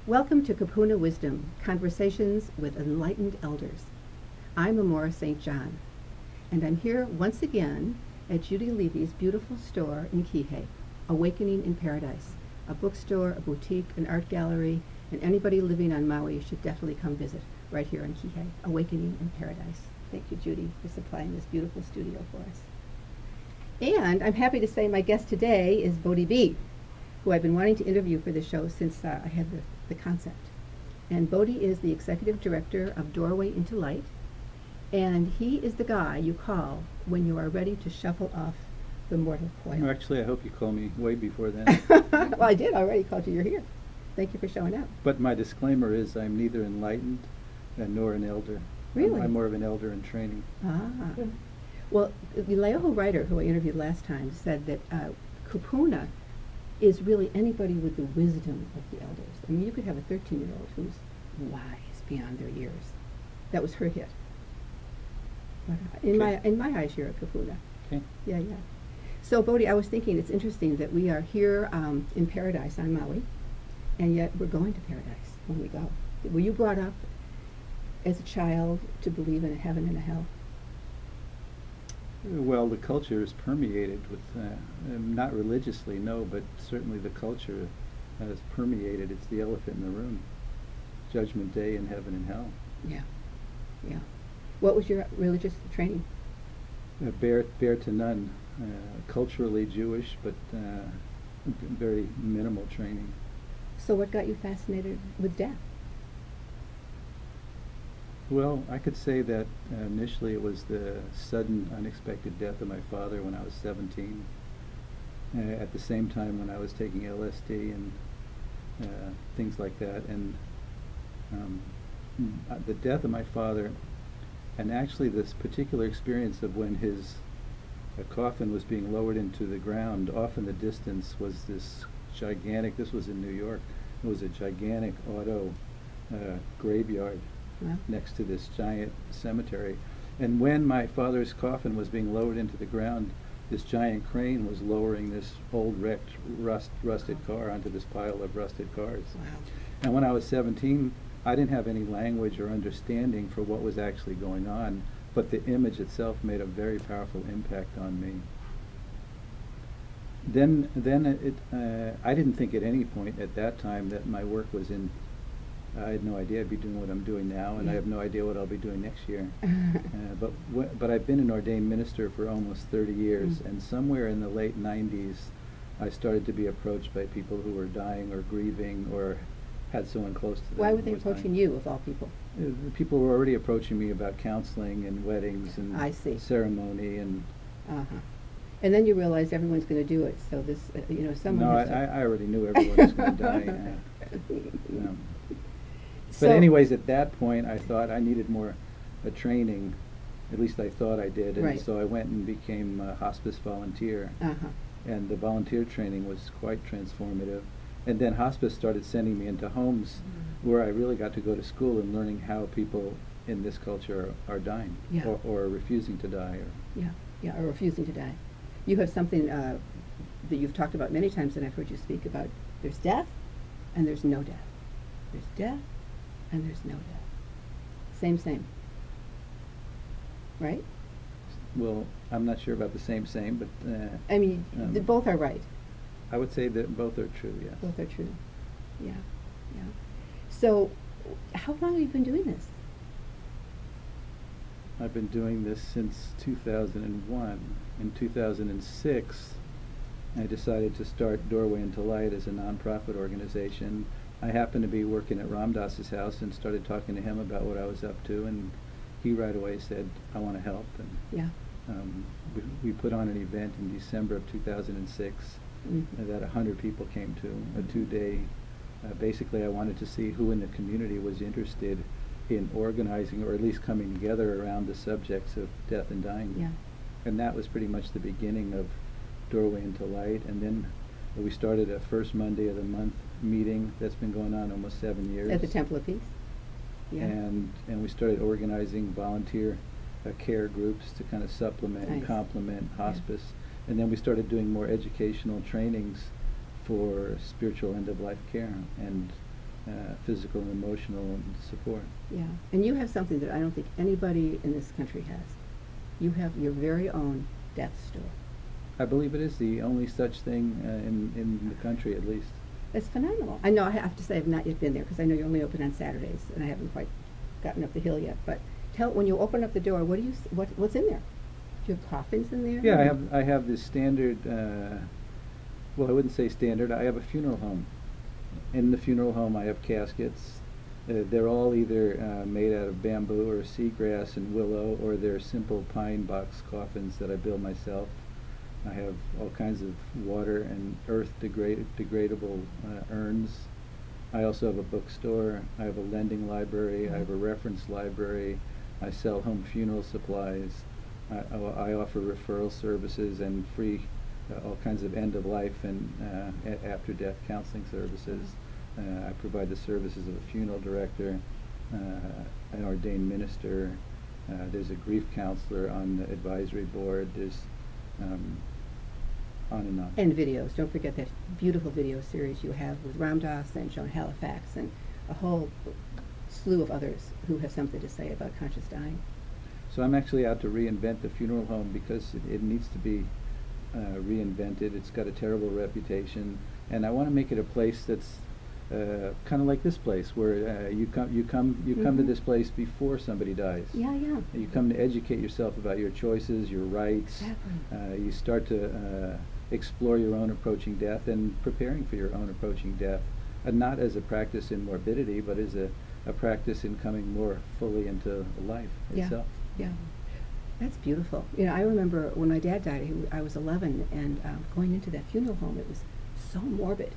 Welcome to Kupuna Wisdom, Conversations with Enlightened Elders. I'm Amorah St. John, and I'm here once again at Judy Levy's beautiful store in Kihei, Awakening in Paradise, a bookstore, a boutique, an art gallery, and anybody living on Maui should definitely come visit right here in Kihei, Awakening in Paradise. Thank you, Judy, for supplying this beautiful studio for us. And I'm happy to say my guest today is Bodhi Be, who I've been wanting to interview for the show since I had the concept. And Bodhi is the executive director of Doorway into Light, and he is the guy you call when you are ready to shuffle off the mortal coil. Actually, I hope you call me way before then. Well, I did already called you. You're here. Thank you for showing up. But my disclaimer is I'm neither enlightened nor an elder. Really? I'm more of an elder in training. Ah. Well, the Laiho writer who I interviewed last time said that Kupuna is really anybody with the wisdom of the elders. I mean, you could have a 13-year-old who's wise beyond their years. That was her hit. But in my eyes, you're a Kupuna. Okay. Yeah. So, Bodhi, I was thinking it's interesting that we are here in paradise on Maui, and yet we're going to paradise when we go. Were you brought up as a child to believe in a heaven and a hell? Well, the culture is permeated with, not religiously, no, but certainly the culture is permeated. It's the elephant in the room. Judgment Day and heaven and hell. Yeah. What was your religious training? Bear to none. Culturally Jewish, but very minimal training. So what got you fascinated with death? Well, I could say that initially it was the sudden, unexpected death of my father when I was 17. At the same time when I was taking LSD and things like that. And the death of my father, and actually this particular experience of when his coffin was being lowered into the ground, off in the distance was this gigantic, this was in New York, it was a gigantic auto graveyard. Wow. Next to this giant cemetery. And when my father's coffin was being lowered into the ground, this giant crane was lowering this old wrecked rusted car onto this pile of rusted cars. Wow. And when I was 17, I didn't have any language or understanding for what was actually going on, but the image itself made a very powerful impact on me. Then I didn't think at any point at that time that my work was in. I had no idea I'd be doing what I'm doing now, and I have no idea what I'll be doing next year. But I've been an ordained minister for almost 30 years, and somewhere in the late 90s, I started to be approached by people who were dying or grieving or had someone close to them. Why were they who was dying. approaching you, of all people? People were already approaching me about counseling and weddings and I see. ceremony and. And then you realize everyone's going to do it, so this, someone. No, has to I already knew everyone was going to die. So, But anyways, at that point, I thought I needed more training. At least I thought I did. And right. so I went and became a hospice volunteer. And the volunteer training was quite transformative. And then hospice started sending me into homes where I really got to go to school and learning how people in this culture are dying or refusing to die. Or refusing to die. You have something that you've talked about many times, and I've heard you speak about. There's death, and there's no death. There's death, and there's no death. Same. Right? Well, I'm not sure about the same, but... I mean, both are right. I would say that both are true, yes. Both are true. Yeah. So, how long have you been doing this? I've been doing this since 2001. In 2006, I decided to start Doorway into Light as a nonprofit organization. I happened to be working at Ram Dass's house and started talking to him about what I was up to, and he right away said, I want to help. And we put on an event in December of 2006 that 100 people came to, a 2-day. Basically, I wanted to see who in the community was interested in organizing or at least coming together around the subjects of death and dying. Yeah. And that was pretty much the beginning of Doorway into Light. And then we started a first Monday of the month meeting that's been going on almost 7 years. At the Temple of Peace? Yeah. And we started organizing volunteer care groups to kind of supplement and complement hospice. And then we started doing more educational trainings for spiritual end-of-life care. And physical and emotional support. Yeah, and you have something that I don't think anybody in this country has. You have your very own death store. I believe it is the only such thing in the country, at least. It's phenomenal. I know I have to say I've not yet been there because I know you're only open on Saturdays, and I haven't quite gotten up the hill yet. But when you open up the door, what's in there? Do you have coffins in there? Yeah, I have this standard. Well, I wouldn't say standard. I have a funeral home. In the funeral home, I have caskets. They're all either made out of bamboo or seagrass and willow, or they're simple pine box coffins that I build myself. I have all kinds of water and earth degradable urns. I also have a bookstore. I have a lending library. I have a reference library. I sell home funeral supplies. I offer referral services and free all kinds of end-of-life and after-death counseling services. I provide the services of a funeral director, an ordained minister. There's a grief counselor on the advisory board. There's on and on. And videos. Don't forget that beautiful video series you have with Ram Dass and Joan Halifax and a whole slew of others who have something to say about conscious dying. So I'm actually out to reinvent the funeral home because it needs to be reinvented. It's got a terrible reputation, and I want to make it a place that's kind of like this place, where you come to this place before somebody dies. Yeah, yeah. You come to educate yourself about your choices, your rights. Exactly. You start to explore your own approaching death and preparing for your own approaching death, not as a practice in morbidity, but as a practice in coming more fully into life itself. Yeah. That's beautiful. You know, I remember when my dad died, I was 11, and going into that funeral home, it was so morbid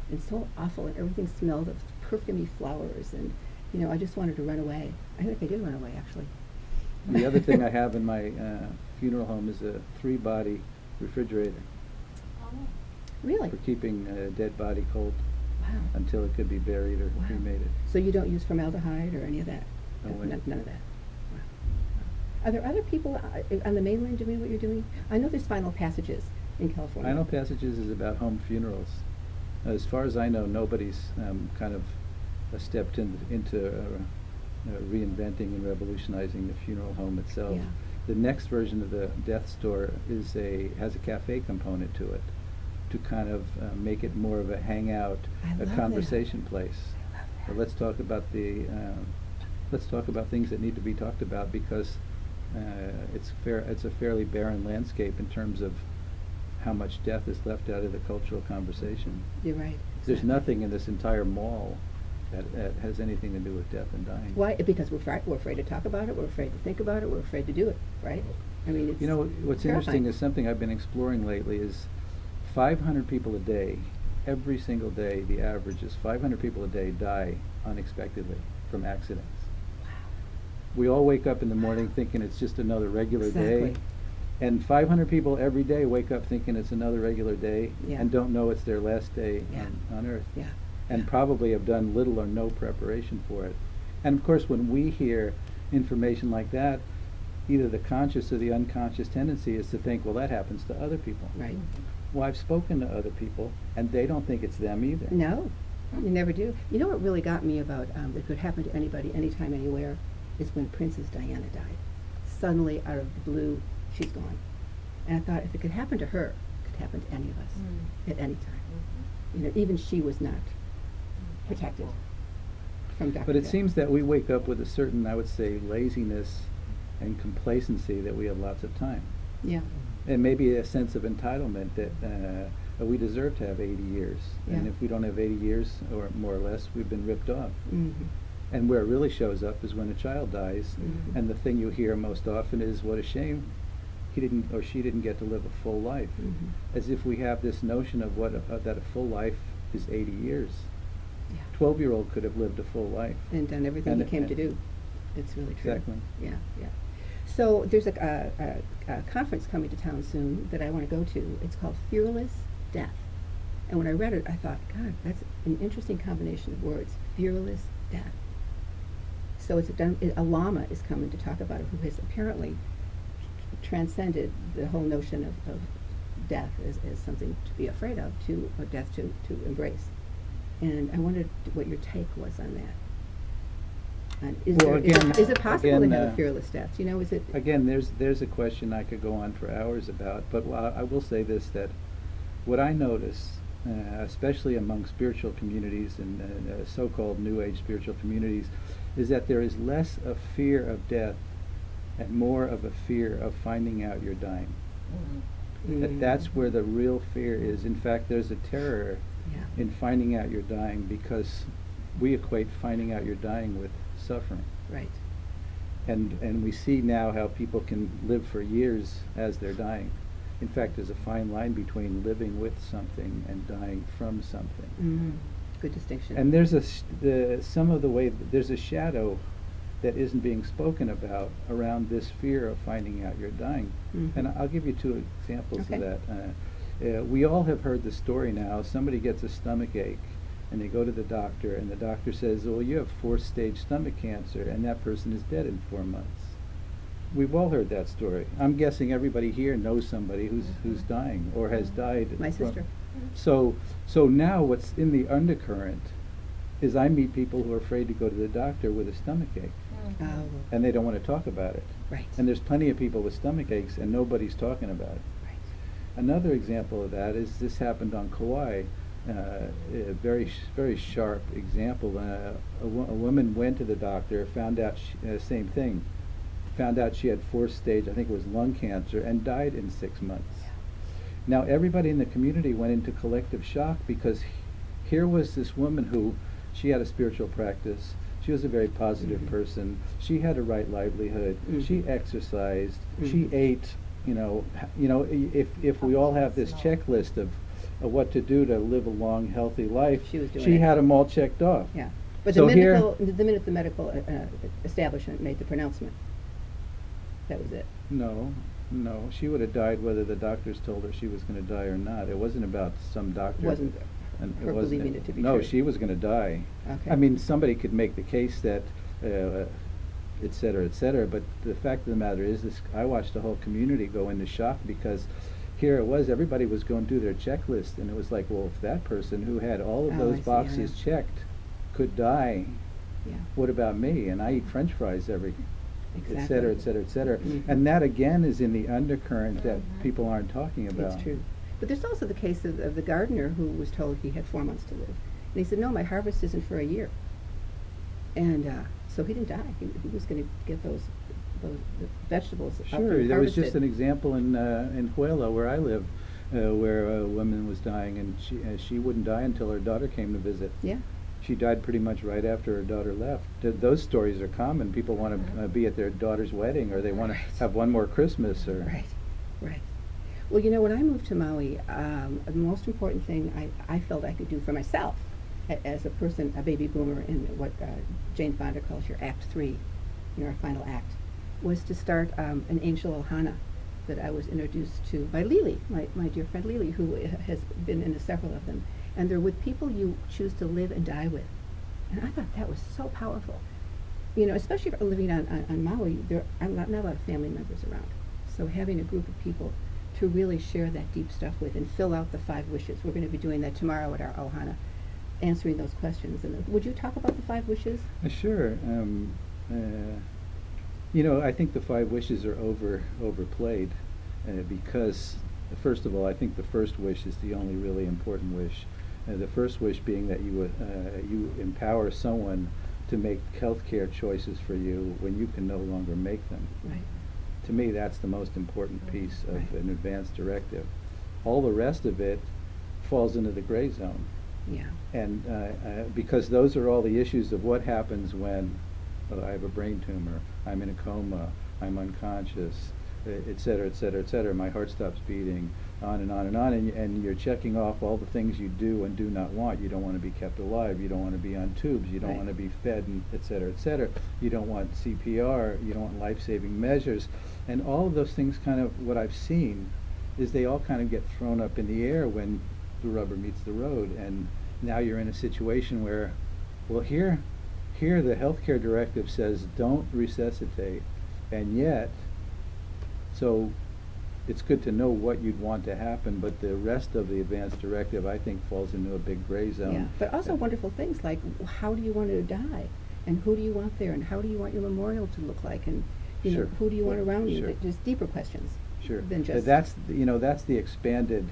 and so awful, and everything smelled of perfumy flowers, and, you know, I just wanted to run away. I think I did run away, actually. The other thing I have in my funeral home is a 3-body refrigerator. Really? For keeping a dead body cold. Wow. Until it could be buried or cremated. So you don't use formaldehyde or any of that? No way. None of that. Are there other people on the mainland doing what you're doing? I know there's Final Passages in California. Final Passages is about home funerals. As far as I know, nobody's kind of stepped into reinventing and revolutionizing the funeral home itself. Yeah. The next version of the death store has a cafe component to it, to kind of make it more of a hangout, a conversation place. I love that. So let's talk about things that need to be talked about, because it's a fairly barren landscape in terms of how much death is left out of the cultural conversation. You're right. There's nothing in this entire mall that has anything to do with death and dying. Why? Because we're afraid to talk about it, we're afraid to think about it, we're afraid to do it, right? I mean, it's, you know, what's terrifying. interesting is something I've been exploring lately is 500 people a day, every single day, the average is 500 people a day die unexpectedly from accidents. Wow. We all wake up in the morning thinking it's just another regular day. Exactly. And 500 people every day wake up thinking it's another regular day and don't know it's their last day on Earth. Yeah. And probably have done little or no preparation for it. And of course, when we hear information like that, either the conscious or the unconscious tendency is to think, well, that happens to other people. Right. Well, I've spoken to other people, and they don't think it's them either. No, you never do. You know what really got me about that could happen to anybody, anytime, anywhere, is when Princess Diana died. Suddenly, out of the blue, she's gone. And I thought, if it could happen to her, it could happen to any of us at any time. You know, even she was not protected from Dr. But it Death. seems that we wake up with a certain, I would say, laziness and complacency that we have lots of time. Yeah. And maybe a sense of entitlement that we deserve to have 80 years. And if we don't have 80 years, or more or less, we've been ripped off. And where it really shows up is when a child dies, and the thing you hear most often is, what a shame, he didn't or she didn't get to live a full life. As if we have this notion of that a full life is 80 years. 12-year-old could have lived a full life. And done everything he came to do. It's really true. Exactly. Yeah, yeah. So there's a conference coming to town soon that I want to go to. It's called Fearless Death. And when I read it, I thought, God, that's an interesting combination of words. Fearless Death. So a lama is coming to talk about it, who has apparently transcended the whole notion of death as something to be afraid of, to death to embrace. And I wondered what your take was on that. And is it possible to have a fearless death? You know, is it? Again, there's a question I could go on for hours about, but I will say this, that what I notice, especially among spiritual communities and so-called New Age spiritual communities, is that there is less a fear of death and more of a fear of finding out you're dying. That's where the real fear is. In fact, there's a terror in finding out you're dying, because we equate finding out you're dying with suffering. Right. And we see now how people can live for years as they're dying. In fact, there's a fine line between living with something and dying from something. Good distinction. And there's there's a shadow that isn't being spoken about around this fear of finding out you're dying. And I'll give you two examples of that. We all have heard the story now. Somebody gets a stomach ache, and they go to the doctor, and the doctor says, well, you have 4th stage stomach cancer, and that person is dead in 4 months. We've all heard that story. I'm guessing everybody here knows somebody who's dying or has died. My sister. So now what's in the undercurrent is I meet people who are afraid to go to the doctor with a stomach ache. And they don't want to talk about it. Right. And there's plenty of people with stomach aches, and nobody's talking about it. Right. Another example of that is this happened on Kauai. A very sharp example. A woman went to the doctor, found out same thing. Found out she had 4th stage, I think it was lung cancer, and died in 6 months. Now everybody in the community went into collective shock, because here was this woman who, she had a spiritual practice. She was a very positive person. She had a right livelihood. She exercised. She ate. If we all have this checklist of what to do to live a long, healthy life, she had them all checked off. Yeah, but so the minute the medical establishment made the pronouncement, that was it. No, she would have died whether the doctors told her she was going to die or not. It wasn't about some doctor. Wasn't her believing it to be true. No, she was going to die. Okay. I mean, somebody could make the case that, et cetera, but the fact of the matter is, I watched the whole community go into shock, because here it was, everybody was going through their checklist, and it was like, well, if that person who had all of those boxes checked could die, what about me? And I eat French fries et cetera, et cetera, et cetera. And that again is in the undercurrent that people aren't talking about. It's true. But there's also the case of the gardener who was told he had 4 months to live. And he said, no, my harvest isn't for a year. And so he didn't die. He was going to get those the vegetables up and harvested. There was just an example in Huela, where I live, where a woman was dying, and she wouldn't die until her daughter came to visit. Yeah. She died pretty much right after her daughter left. Those stories are common. People want to be at their daughter's wedding, or they want to have one more Christmas. Or Right. Well, you know, when I moved to Maui, the most important thing I felt I could do for myself, as a person, a baby boomer, in what Jane Fonda calls your Act 3, our final act, was to start an angel ohana that I was introduced to by Lily, my dear friend Lily, who has been into several of them. And they're with people you choose to live and die with. And I thought that was so powerful. Especially for living on Maui, there are not a lot of family members around. So having a group of people to really share that deep stuff with and fill out the 5 wishes. We're going to be doing that tomorrow at our ohana, answering those questions. And would you talk about the 5 wishes? Sure. I think the 5 wishes are overplayed, because, first of all, I think the first wish is the only really important wish. The first wish being that you empower someone to make healthcare choices for you when you can no longer make them. Right. To me, that's the most important piece of an advanced directive. All the rest of it falls into the gray zone. Yeah. And because those are all the issues of what happens when I have a brain tumor, I'm in a coma, I'm unconscious, et cetera, et cetera, et cetera. My heart stops beating, on and on and on, and you're checking off all the things you do and do not want. You don't want to be kept alive. You don't want to be on tubes. You don't want to be fed, and et cetera, et cetera. You don't want CPR. You don't want life-saving measures. And all of those things, kind of what I've seen, is they all kind of get thrown up in the air when the rubber meets the road. And now you're in a situation where, well, here the healthcare directive says don't resuscitate, and yet, so it's good to know what you'd want to happen, but the rest of the advance directive, I think, falls into a big gray zone. Yeah, but also wonderful things like how do you want to die, and who do you want there, and how do you want your memorial to look like, and you know, who do you want around you? Sure. Just deeper questions. Sure. Than just That's the expanded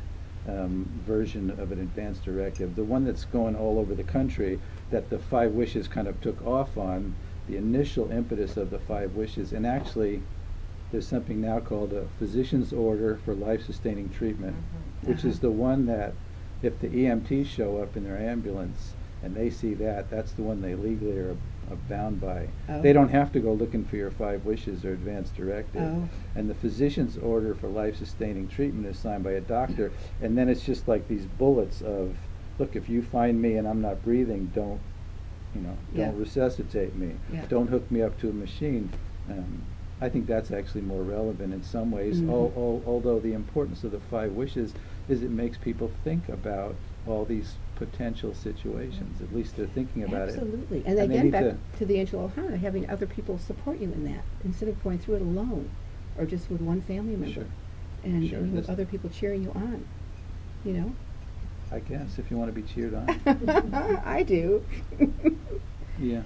version of an advance directive. The one that's going all over the country, that the 5 wishes kind of took off on, the initial impetus of the 5 wishes, and actually there's something now called a physician's order for life-sustaining treatment, which is the one that if the EMTs show up in their ambulance and they see that, that's the one they legally are bound by. Oh. They don't have to go looking for your 5 wishes or advance directive. Oh. And the physician's order for life-sustaining treatment is signed by a doctor, and then it's just like these bullets of, look, if you find me and I'm not breathing, don't resuscitate me. Yeah. Don't hook me up to a machine. I think that's actually more relevant in some ways, although the importance of the 5 wishes is it makes people think about all these potential situations. At least they're thinking about Absolutely. it. And they again, need back to the Angel Ohana, having other people support you in that, instead of going through it alone, or just with one family member. Sure. And Sure. you have other people cheering you on, you know? I guess, if you want to be cheered on. I do. Yeah.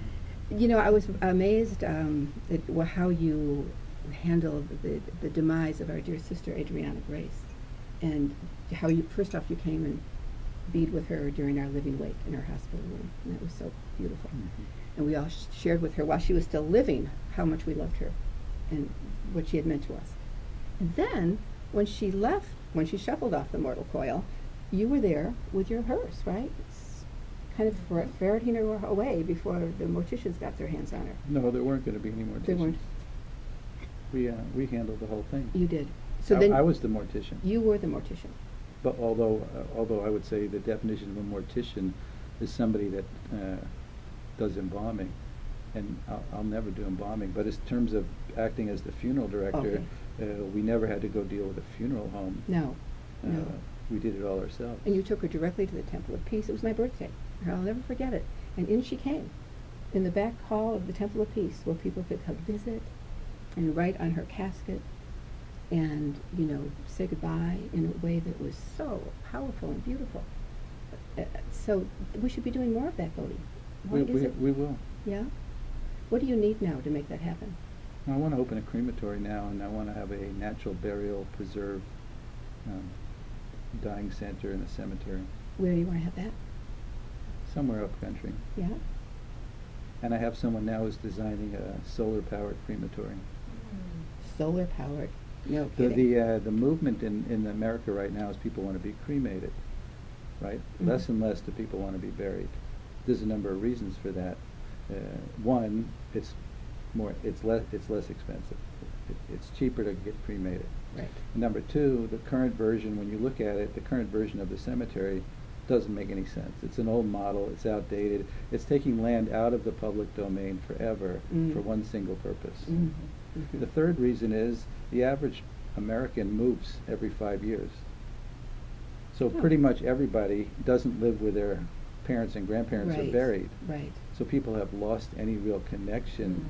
You know, I was amazed at how you handled the demise of our dear sister Adriana Grace, and how you, first off, you came and bead with her during our living wake in our hospital room, and that was so beautiful. And we all shared with her while she was still living how much we loved her and what she had meant to us. And then when she left, when she shuffled off the mortal coil, you were there with your hearse, right? Kind of ferreting her away before the morticians got their hands on her. No, there weren't going to be any morticians. There weren't. We handled the whole thing. You did. So then I was the mortician. You were the mortician. But although I would say the definition of a mortician is somebody that does embalming, and I'll never do embalming. But in terms of acting as the funeral director, we never had to go deal with a funeral home. No. No. We did it all ourselves. And you took her directly to the Temple of Peace. It was my birthday. I'll never forget it. And in she came, in the back hall of the Temple of Peace, where people could come visit and write on her casket and, you know, say goodbye in a way that was so powerful and beautiful. So we should be doing more of that, Bodhi. We will. Yeah? What do you need now to make that happen? I want to open a crematory now, and I want to have a natural burial preserve dying center in a cemetery. Where do you want to have that? Somewhere up country. Yeah? And I have someone now who's designing a solar-powered crematory. Solar-powered? No kidding. The movement in America right now is people want to be cremated, right? Less and less do people want to be buried. There's a number of reasons for that. One, it's less expensive. It's cheaper to get cremated. Right. Number two, the current version, when you look at it, the current version of the cemetery doesn't make any sense. It's an old model. It's outdated. It's taking land out of the public domain forever for one single purpose. The third reason is the average American moves every 5 years. So pretty much everybody doesn't live where their parents and grandparents are buried. Right. So people have lost any real connection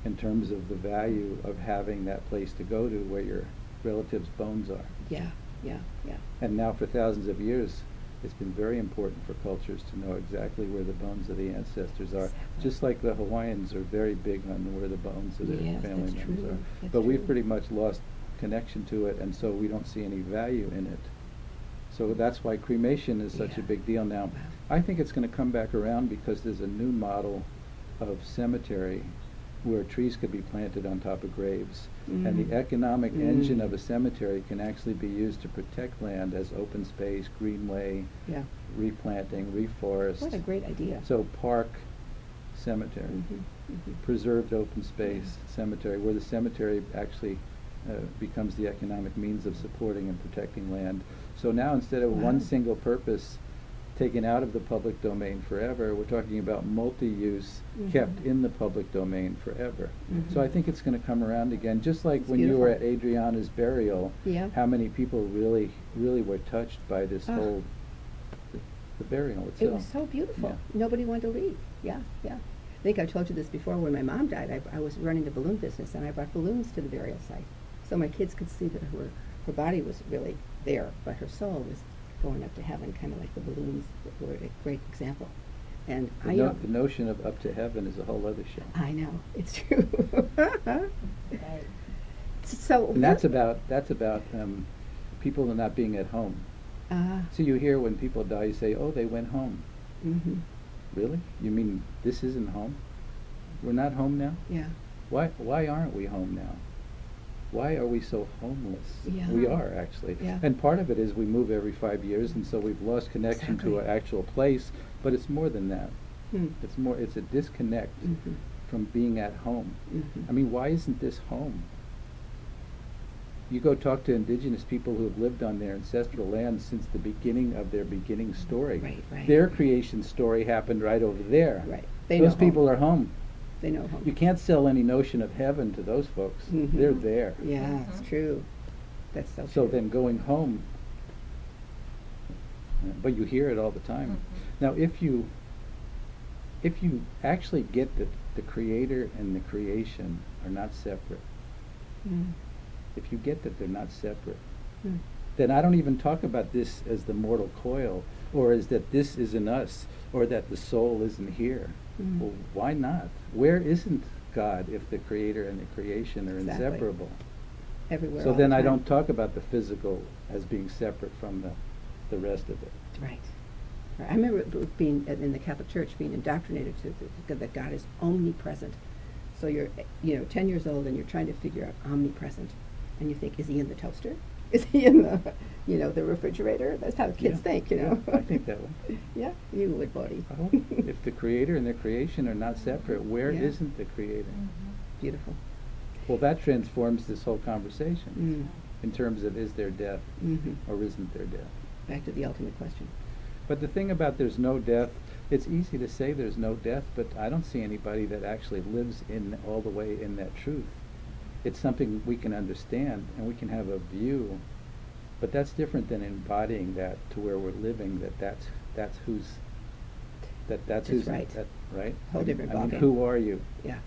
in terms of the value of having that place to go to where your relatives' bones are. Yeah. And now for thousands of years, it's been very important for cultures to know exactly where the bones of the ancestors are. Exactly. Just like the Hawaiians are very big on where the bones of their family that's members true. are. That's But we've true. pretty much lost connection to it, and so we don't see any value in it. So that's why cremation is such a big deal now. Wow. I think it's going to come back around because there's a new model of cemetery where trees could be planted on top of graves. And the economic engine of a cemetery can actually be used to protect land as open space, greenway, replanting, reforest. What a great idea. So park, cemetery, preserved open space, cemetery, where the cemetery actually becomes the economic means of supporting and protecting land. So now instead of one single purpose taken out of the public domain forever, we're talking about multi-use kept in the public domain forever. So I think it's going to come around again, just like when you were at Adriana's burial, how many people really were touched by this whole, the burial itself. It was so beautiful. Yeah. Nobody wanted to leave. Yeah. I think I told you this before. When my mom died, I was running the balloon business, and I brought balloons to the burial site so my kids could see that her body was really there, but her soul was going up to heaven, kind of like the balloons that were a great example. And The notion of up to heaven is a whole other show. I know, it's true. Right. So And that's about people not being at home. So you hear when people die, you say, "Oh, they went home." Mm-hmm. Really? You mean this isn't home? We're not home now? Yeah. Why aren't we home now? Why are we so homeless? Yeah. We are, actually. Yeah. And part of it is we move every 5 years, and so we've lost connection to an actual place, but it's more than that. It's a disconnect from being at home. I mean, why isn't this home? You go talk to indigenous people who have lived on their ancestral land since the beginning of their beginning story. Right. Their creation story happened right over there. Right. Those people are home. They know home. You can't sell any notion of heaven to those folks. They're there. Yeah, it's true. That's so So true. then going home, but you hear it all the time. Now, if you actually get that the creator and the creation are not separate, if you get that they're not separate, then I don't even talk about this as the mortal coil, or as that this isn't us, or that the soul isn't here. Well, why not? Where isn't God if the creator and the creation are Exactly. inseparable? Everywhere. So all then the I time. don't talk about the physical as being separate from the rest of it. Right. I remember being in the Catholic Church, being indoctrinated to that God is omnipresent. So you're 10 years old and you're trying to figure out omnipresent, and you think, is he in the toaster? Is he in the refrigerator? That's how kids think, Yeah, I think that way. Yeah, you would, Bodhi. If the creator and the creation are not separate, where Yeah. isn't the creator? Beautiful. Well, that transforms this whole conversation in terms of is there death or isn't there death? Back to the ultimate question. But the thing about there's no death, it's easy to say there's no death, but I don't see anybody that actually lives in all the way in that truth. It's something we can understand and we can have a view, but that's different than embodying that to where we're living. That's who's right. Right. Whole different I mean, ballgame. who are you? Yeah.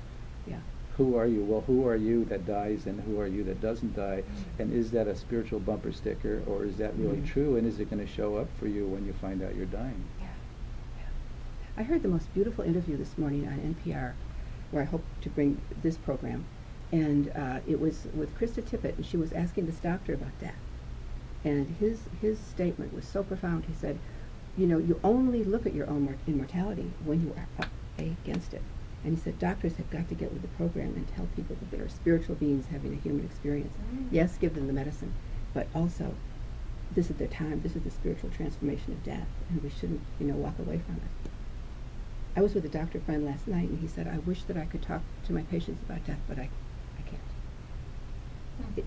Who are you? Well, who are you that dies and who are you that doesn't die? And is that a spiritual bumper sticker, or is that really true? And is it going to show up for you when you find out you're dying? Yeah. I heard the most beautiful interview this morning on NPR, where I hope to bring this program, and it was with Krista Tippett, and she was asking this doctor about death. And his statement was so profound. He said, you only look at your own immortality when you are up against it. And he said, doctors have got to get with the program and tell people that they are spiritual beings having a human experience. Yes, give them the medicine, but also, this is their time. This is the spiritual transformation of death, and we shouldn't, walk away from it. I was with a doctor friend last night, and he said, I wish that I could talk to my patients about death, but I can't.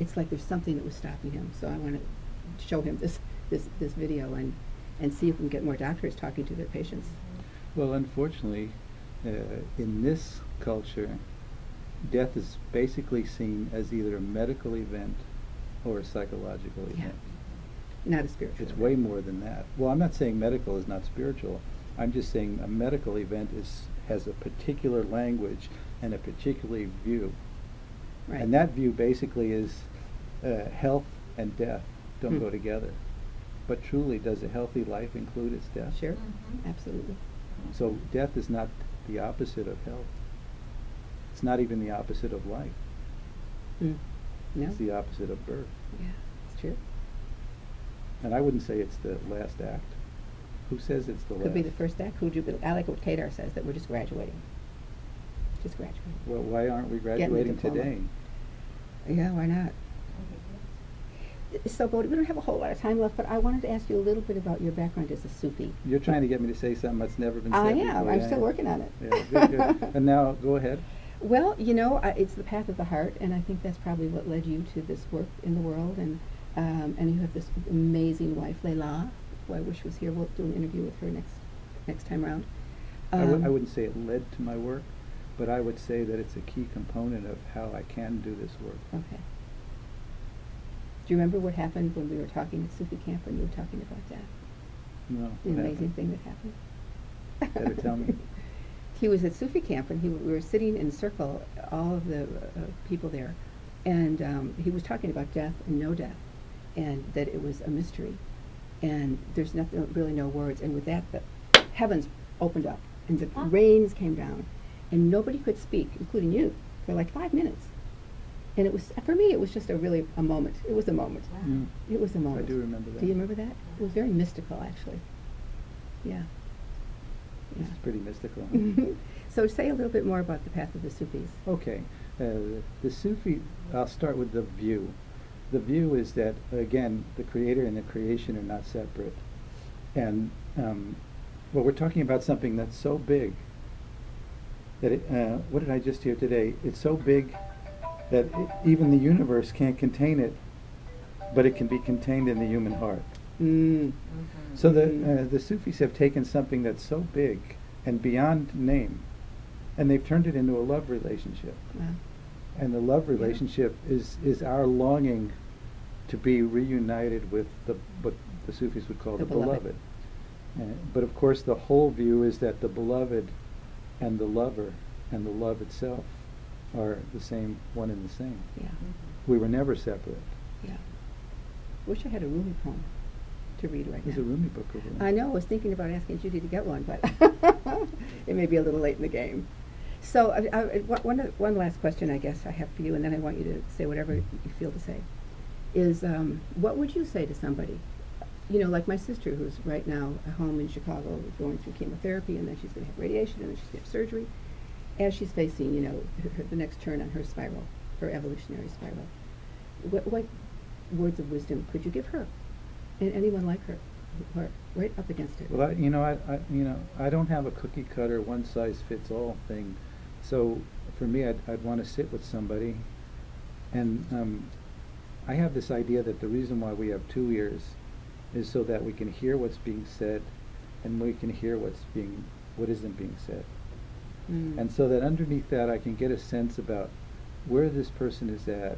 It's like there's something that was stopping him. So I want to show him this video and see if we can get more doctors talking to their patients. Well, unfortunately, in this culture, death is basically seen as either a medical event or a psychological event. Not a spiritual It's event. way more than that. Well, I'm not saying medical is not spiritual. I'm just saying a medical event has a particular language and a particular view. Right. And that view basically is health and death don't go together. But truly, does a healthy life include its death? Sure, absolutely. So death is not the opposite of health. It's not even the opposite of life. No? It's the opposite of birth. Yeah, it's true. And I wouldn't say it's the last act. Who says it's the last? Could be the first act. I like what Kadar says, that we're just graduating. Just graduating. Well, why aren't we Getting the graduating diploma. today? Yeah, why not? So, Bodhi, we don't have a whole lot of time left, but I wanted to ask you a little bit about your background as a Sufi. You're trying to get me to say something that's never been said I before. am. I'm still working on it. Yeah, good. And now, go ahead. Well, it's the path of the heart, and I think that's probably what led you to this work in the world. And you have this amazing wife, Leila, who I wish was here. We'll do an interview with her next time around. I wouldn't say it led to my work, but I would say that it's a key component of how I can do this work. Okay. Do you remember what happened when we were talking at Sufi camp when you were talking about that? No. The what amazing happened? thing that happened? Better tell me. He was at Sufi camp, and we were sitting in a circle, all of the people there, and he was talking about death and no death. and that it was a mystery. And there's nothing, really no words. And with that, the heavens opened up, and the rains came down, and nobody could speak, including you, for like 5 minutes. And it was, for me, it was just a moment. It was a moment. Wow. Mm. It was a moment. I do remember that. Do you remember that? It was very mystical, actually. Yeah. It's pretty mystical. So say a little bit more about the path of the Sufis. Okay. The Sufi, I'll start with the view. The view is that, again, the creator and the creation are not separate. And well, we're talking about something that's so big that what did I just hear today? It's so big that even the universe can't contain it, but it can be contained in the human heart. Mm. Mm-hmm. So the Sufis have taken something that's so big and beyond name, and they've turned it into a love relationship. Wow. And the love relationship is our longing to be reunited with what the Sufis would call The the beloved. beloved. But of course the whole view is that the beloved and the lover and the love itself are the same, one and the same. Yeah. Mm-hmm. We were never separate. Yeah. Wish I had a Rumi poem to read right There's now. a Rumi book over there. I know. I was thinking about asking Judy to get one, but it may be a little late in the game. So one last question, I guess, I have for you, and then I want you to say whatever you feel to say, is what would you say to somebody, you know, like my sister, who's right now at home in Chicago going through chemotherapy, and then she's going to have radiation, and then she's going to have surgery, as she's facing, you know, the next turn on her spiral, her evolutionary spiral. What words of wisdom could you give her, and anyone like her, who are right up against it? Well, I don't have a cookie cutter, one size fits all thing. So for me, I'd want to sit with somebody, and I have this idea that the reason why we have 2 ears is so that we can hear what's being said, and we can hear what isn't being said. Mm. And so that underneath that, I can get a sense about where this person is at,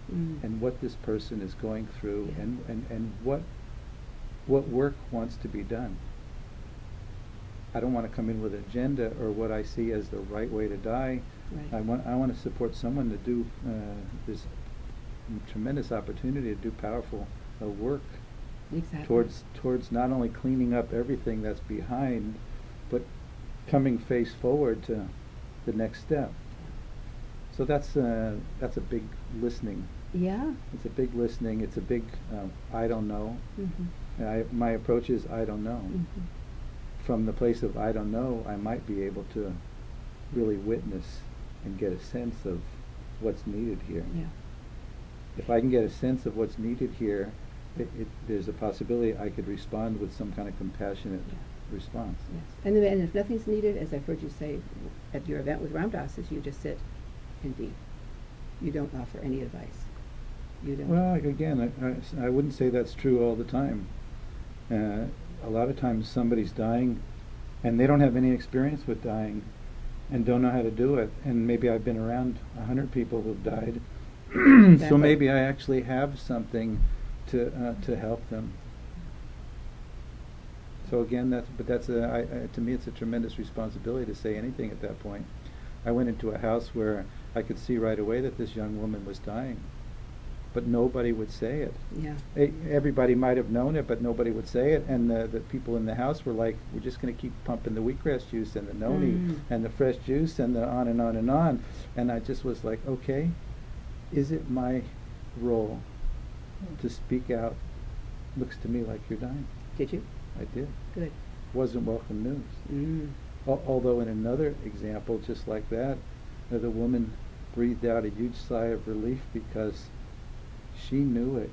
and what this person is going through, Yeah. and what work wants to be done. I don't want to come in with an agenda or what I see as the right way to die. Right. I want to support someone to do this tremendous opportunity to do powerful work Exactly. towards not only cleaning up everything that's behind, but coming face forward to the next step. So that's a big listening. Yeah. It's a big listening. It's a big I don't know. Mm-hmm. My approach is I don't know. Mm-hmm. From the place of I don't know, I might be able to really witness and get a sense of what's needed here. Yeah. If I can get a sense of what's needed here, there's a possibility I could respond with some kind of compassionate response. Yes. And if nothing's needed, as I've heard you say at your event with Ram Dass, is you just sit and be. You don't offer any advice. You don't. Well, again, I wouldn't say that's true all the time. A lot of times somebody's dying and they don't have any experience with dying and don't know how to do it. And maybe I've been around 100 people who've died. Exactly. So maybe I actually have something to help them. So again, to me it's a tremendous responsibility to say anything at that point. I went into a house where I could see right away that this young woman was dying, but nobody would say it. Yeah. Everybody might have known it, but nobody would say it. And the people in the house were like, we're just going to keep pumping the wheatgrass juice and the noni and the fresh juice and the on and on and on. And I just was like, okay, is it my role to speak out? Looks to me like you're dying. Did you? I did. Good. Wasn't welcome news. Mm. Although in another example, just like that, the woman breathed out a huge sigh of relief because she knew it,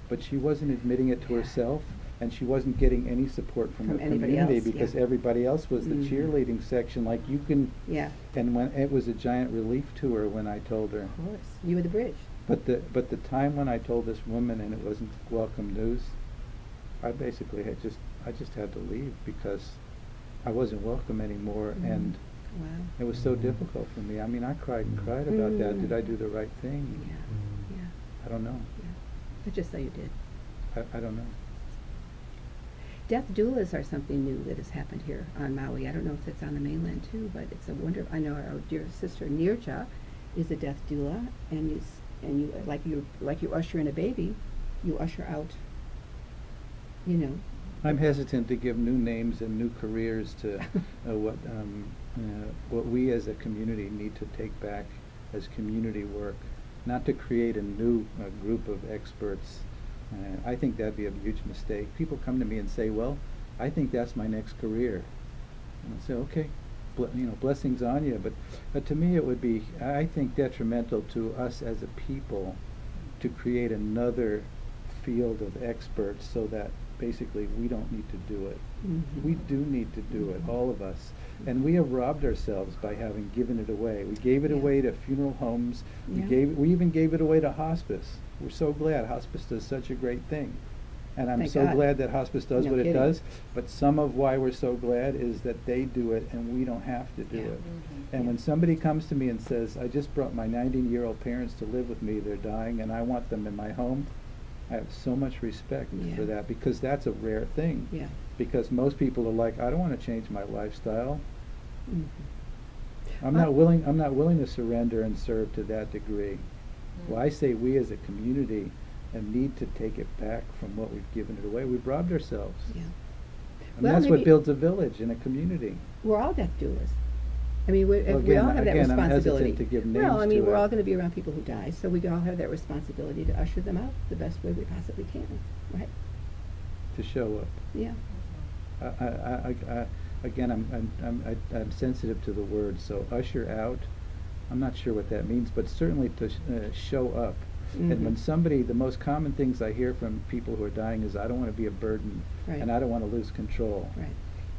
but she wasn't admitting it to herself, and she wasn't getting any support from the anybody community else, because yeah. everybody else was the Mhm. cheerleading section. Like you can, Yeah. and when it was a giant relief to her when I told her. Of course. You were the bridge. But the time when I told this woman and it wasn't welcome news, I basically I just had to leave because I wasn't welcome anymore, and Wow. it was so difficult for me. I mean, I cried and cried about that. Mm. Did I do the right thing? Yeah. Yeah. I don't know. Yeah. But just say you did. I don't know. Death doulas are something new that has happened here on Maui. I don't know if it's on the mainland too, but it's a wonder. I know our dear sister Nirja is a death doula, and you like you usher in a baby, you usher out, you know. I'm hesitant to give new names and new careers to what we as a community need to take back as community work, not to create a new group of experts. I think that'd be a huge mistake. People come to me and say, well, I think that's my next career. And I say, okay, blessings on you. But to me it would be, I think, detrimental to us as a people to create another field of experts so that basically we don't need to do it. Mm-hmm. We do need to do it, all of us. And we have robbed ourselves by having given it away. We gave it away to funeral homes. Yeah. We even gave it away to hospice. We're so glad hospice does such a great thing. And I'm Thank so God. glad that hospice does No what kidding. it does. But some of why we're so glad is that they do it and we don't have to do Yeah. it. Mm-hmm. And when somebody comes to me and says, I just brought my 19-year-old parents to live with me, they're dying, and I want them in my home, I have so much respect for that, because that's a rare thing. Yeah. Because most people are like, I don't want to change my lifestyle. Mm-hmm. I'm not willing to surrender and serve to that degree. Mm-hmm. Well, I say we as a community need to take it back from what we've given it away. We've robbed ourselves. Yeah. And Well, that's maybe what builds a village and a community. We're all death doers. I mean, we Well, all again, have that I'm responsibility. hesitant to give Well, I names mean, to we're it. all going to be around people who die, so we all have that responsibility to usher them out the best way we possibly can, right? To show up. Yeah. Again, I'm sensitive to the word. So usher out, I'm not sure what that means, but certainly to show up. Mm-hmm. And when somebody, the most common things I hear from people who are dying is, I don't want to be a burden, Right. and I don't want to lose control. Right.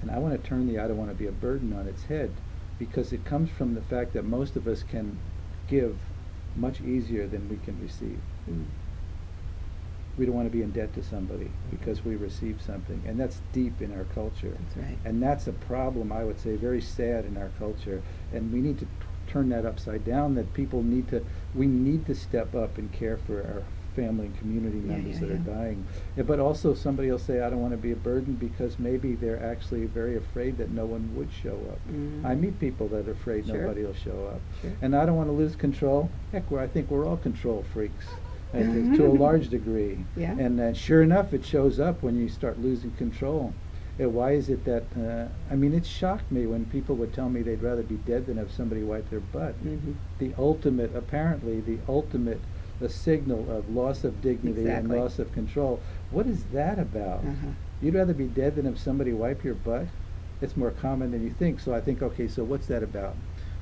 And I want to turn the I don't want to be a burden on its head, because it comes from the fact that most of us can give much easier than we can receive. Mm. We don't want to be in debt to somebody because we received something, and that's deep in our culture. That's right. And that's a problem, I would say, very sad in our culture, and we need to turn that upside down, that we need to step up and care for our family and community members that are dying. But also somebody will say, I don't want to be a burden, because maybe they're actually very afraid that no one would show up. Mm. I meet people that are afraid Sure. nobody will show up. Sure. And I don't want to lose control. Heck, I think we're all control freaks to a large degree. Yeah. And sure enough, it shows up when you start losing control. Why is it that, it shocked me when people would tell me they'd rather be dead than have somebody wipe their butt. Mm-hmm. Apparently the ultimate signal of loss of dignity and Exactly. loss of control. What is that about? Uh-huh. You'd rather be dead than have somebody wipe your butt? It's more common than you think. So I think, okay, so what's that about?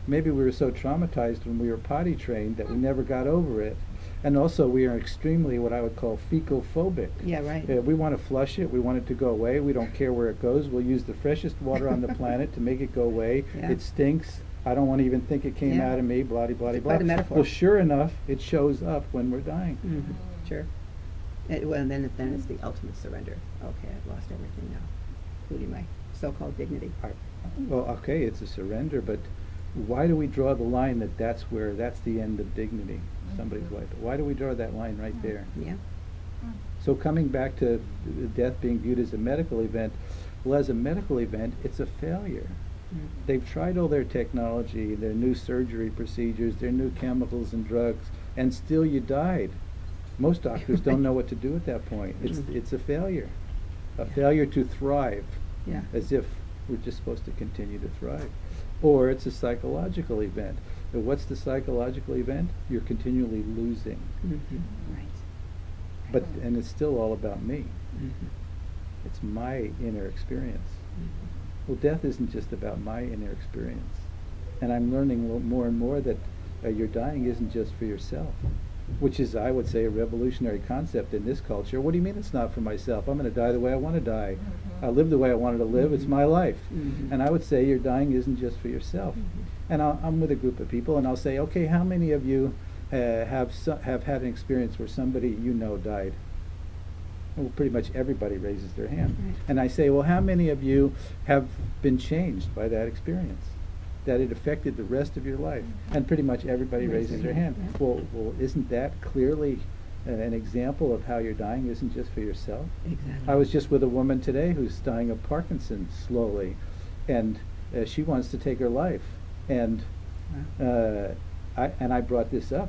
Maybe we were so traumatized when we were potty trained that we never got over it. And also we are extremely what I would call fecal phobic. Yeah, right. We want to flush it. We want it to go away. We don't care where it goes. We'll use the freshest water on the planet to make it go away. Yeah. It stinks. I don't want to even think it came Yeah. out of me, blah, blah, blah, It's blah. quite a metaphor. Well, sure enough, it shows up when we're dying. Mm-hmm. Sure. And then it's the ultimate surrender. Okay, I've lost everything now, including my so-called dignity. Well, okay, it's a surrender, but why do we draw the line that's the end of dignity? Somebody's wife. Why do we draw that line right there? Yeah. So coming back to death being viewed as a medical event, well, as a medical event, it's a failure. Mm. They've tried all their technology, their new surgery procedures, their new chemicals and drugs, and still you died. Most doctors don't know what to do at that point. It's a failure. A failure to thrive, Yeah. as if we're just supposed to continue to thrive. Or it's a psychological event. And what's the psychological event? You're continually losing. Mm-hmm. Right. And it's still all about me. Mm-hmm. It's my inner experience. Mm-hmm. Well, death isn't just about my inner experience. And I'm learning more and more that your dying isn't just for yourself, which is, I would say, a revolutionary concept in this culture. What do you mean it's not for myself? I'm going to die the way I want to die. Mm-hmm. I live the way I wanted to live. It's my life. Mm-hmm. And I would say your dying isn't just for yourself. Mm-hmm. And I'm with a group of people, and I'll say, okay, how many of you have had an experience where somebody you know died? Well, pretty much everybody raises their hand. Right. And I say, well, how many of you have been changed by that experience? That it affected the rest of your life? And pretty much everybody raises their hand. Yeah. Well, isn't that clearly an example of how your dying isn't just for yourself? Exactly. I was just with a woman today who's dying of Parkinson's slowly, and she wants to take her life. And Wow. I brought this up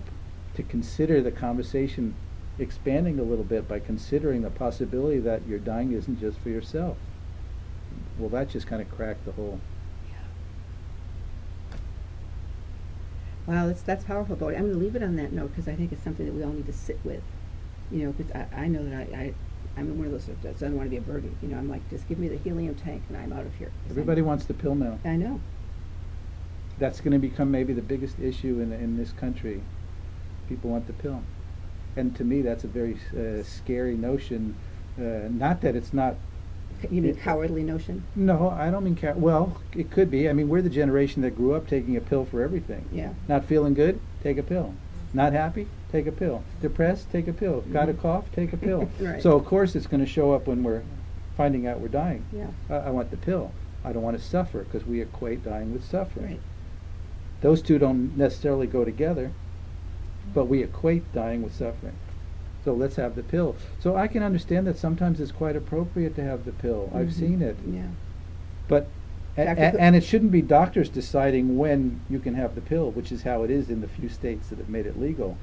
to consider the conversation expanding a little bit by considering the possibility that your dying isn't just for yourself. Well, that just kind of cracked the whole. Wow, that's powerful, Bodhi. I'm going to leave it on that note because I think it's something that we all need to sit with. You know, because I know that I'm one of those that doesn't want to be a burden. You know, I'm like, just give me the helium tank and I'm out of here. Everybody wants the pill now. I know. That's going to become maybe the biggest issue in this country. People want the pill. And to me, that's a very scary notion. Not that it's not... You mean cowardly notion? No, I don't mean well, it could be. I mean, we're the generation that grew up taking a pill for everything. Yeah. Not feeling good? Take a pill. Not happy? Take a pill. Depressed? Take a pill. Got a cough? Take a pill. Right. So, of course, it's going to show up when we're finding out we're dying. Yeah. I want the pill. I don't want to suffer because we equate dying with suffering. Right. Those two don't necessarily go together, but we equate dying with suffering. So let's have the pill. So I can understand that sometimes it's quite appropriate to have the pill. I've seen it. Yeah. But and it shouldn't be doctors deciding when you can have the pill, which is how it is in the few states that have made it legal.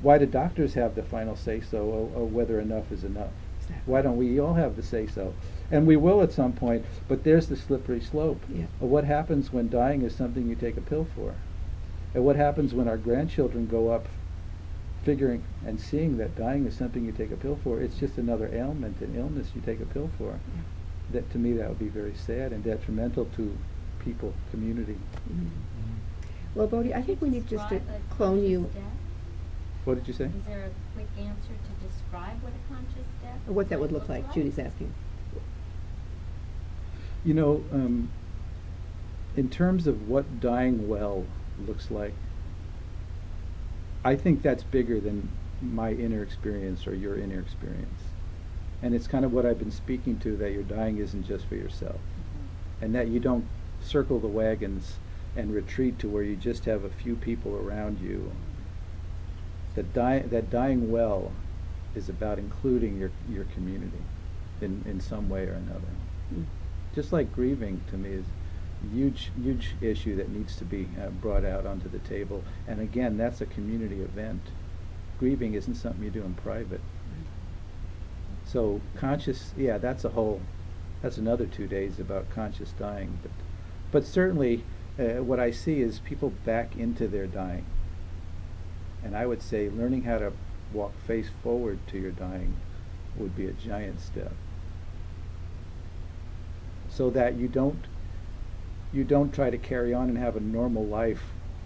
Why do doctors have the final say-so or whether enough is enough? Exactly. Why don't we all have the say-so? And we will at some point, but there's the slippery slope. Yeah. What happens when dying is something you take a pill for? And what happens when our grandchildren go up figuring and seeing that dying is something you take a pill for? It's just another ailment, an illness you take a pill for. Yeah. That, to me, that would be very sad and detrimental to people, community. Mm-hmm. Well, Bodhi, I think we need just to clone you. What did you say? Is there a quick answer to describe what a conscious death? Or what that would look like? Judy's asking. You know, in terms of what dying well looks like, I think that's bigger than my inner experience or your inner experience. And it's kind of what I've been speaking to, that your dying isn't just for yourself. And that you don't circle the wagons and retreat to where you just have a few people around you. That dying well is about including your community in some way or another. Mm. Just like grieving, to me, is a huge issue that needs to be brought out onto the table. And again, that's a community event. Grieving isn't something you do in private. So conscious, yeah, that's another 2 days about conscious dying. But certainly what I see is people back into their dying. And I would say learning how to walk face forward to your dying would be a giant step. So that you don't try to carry on and have a normal life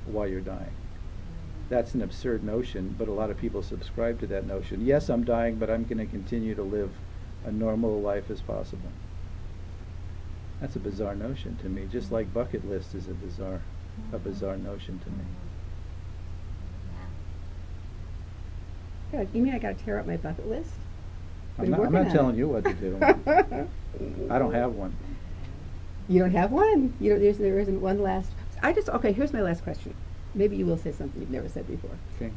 while you're dying. That's an absurd notion, but a lot of people subscribe to that notion. Yes, I'm dying, but I'm going to continue to live a normal life as possible. That's a bizarre notion to me, just like bucket list is a bizarre notion to me. Yeah, you mean I got to tear up my bucket list? I'm not telling you what to do. I don't have one. You don't have one? There isn't one last... Okay, here's my last question. Maybe you will say something you've never said before. Okay.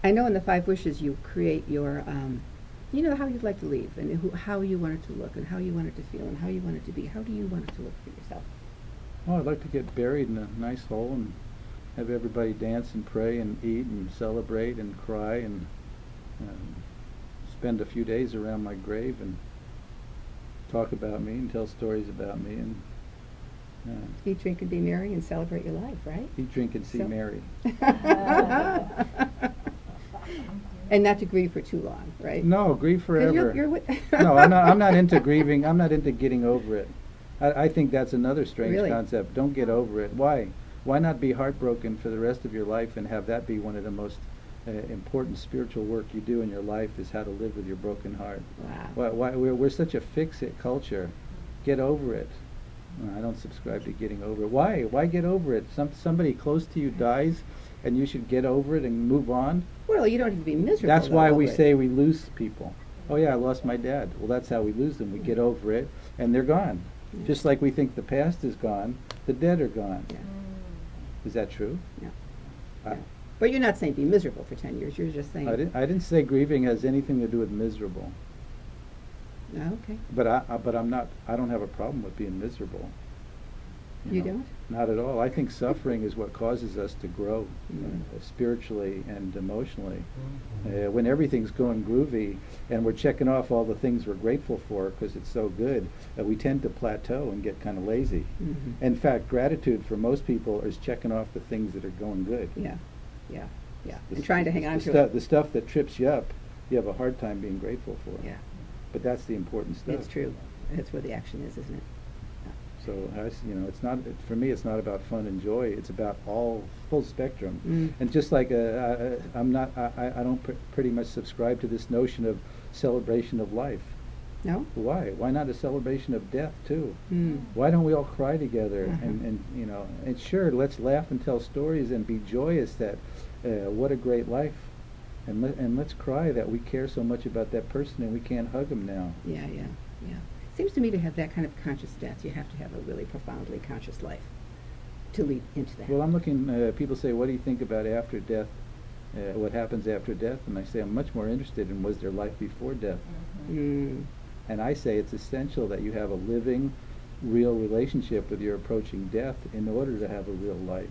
I know in the 5 wishes you create your, how you'd like to leave, and how you want it to look, and how you want it to feel, and how you want it to be. How do you want it to look for yourself? Oh, I'd like to get buried in a nice hole and have everybody dance and pray and eat and celebrate and cry and spend a few days around my grave and talk about me and tell stories about me and eat, drink, and be merry and celebrate your life, right? Eat, drink, and see Mary. And not to grieve for too long, right? No, grieve forever. You're No, I'm not into grieving. I'm not into getting over it. I think that's another strange Really? concept. Don't get over it. Why? Why not be heartbroken for the rest of your life and have that be one of the most important spiritual work you do in your life, is how to live with your broken heart. Wow. Why we're such a fix-it culture. Get over it. No, I don't subscribe to getting over it. Why? Why get over it? Somebody close to you dies, and you should get over it and move on. Well, you don't have to be miserable. That's why we over it. say we lose people. Oh yeah, I lost my dad. Well, that's how we lose them. We get over it, and they're gone. Yeah. Just like we think the past is gone, the dead are gone. Yeah. Is that true? No. I- No. But you're not saying be miserable for 10 years. You're just saying... I didn't say grieving has anything to do with miserable. Oh, okay. But I'm not. I don't have a problem with being miserable. You know. don't? Not at all. I think suffering is what causes us to grow spiritually and emotionally. When everything's going groovy and we're checking off all the things we're grateful for because it's so good, we tend to plateau and get kind of lazy. In fact, gratitude for most people is checking off the things that are going good. Yeah, yeah, yeah. And trying to hang on to it. The stuff that trips you up, you have a hard time being grateful for. Yeah. But that's the important stuff. It's true. That's where the action is, isn't it? So it's not, for me, it's not about fun and joy. It's about all full spectrum. And just like I don't pretty much subscribe to this notion of celebration of life. No. Why? Why not a celebration of death too? Why don't we all cry together and sure, let's laugh and tell stories and be joyous that what a great life, and let's cry that we care so much about that person and we can't hug them now. Yeah. Seems to me to have that kind of conscious death, you have to have a really profoundly conscious life to lead into that. Well, I'm looking, people say, what do you think about after death, what happens after death? And I say, I'm much more interested in was there life before death? And I say it's essential that you have a living, real relationship with your approaching death in order to have a real life.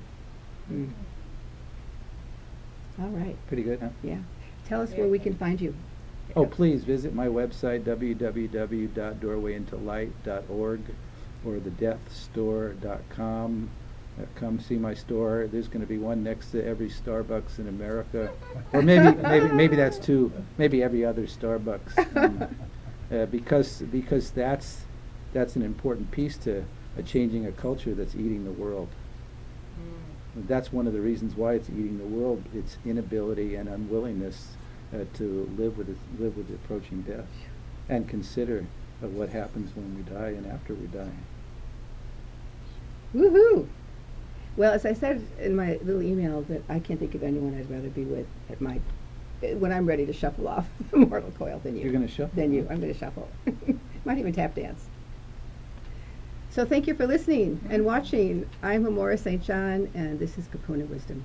All right. Pretty good, huh? Yeah. Tell us where we can find you. Oh, please visit my website, www.doorwayintolight.org or thedeathstore.com. Come see my store. There's going to be one next to every Starbucks in America, or maybe that's two. Maybe every other Starbucks, because that's an important piece to changing a culture that's eating the world. That's one of the reasons why it's eating the world. Its inability and unwillingness to live with the approaching death, and consider what happens when we die and after we die. Woohoo! Well, as I said in my little email, that I can't think of anyone I'd rather be with when I'm ready to shuffle off the mortal coil than you. You're going to shuffle? Than you. I'm going to shuffle. Might even tap dance. So thank you for listening and watching. I'm Amorah St. John, and this is Kupuna Wisdom.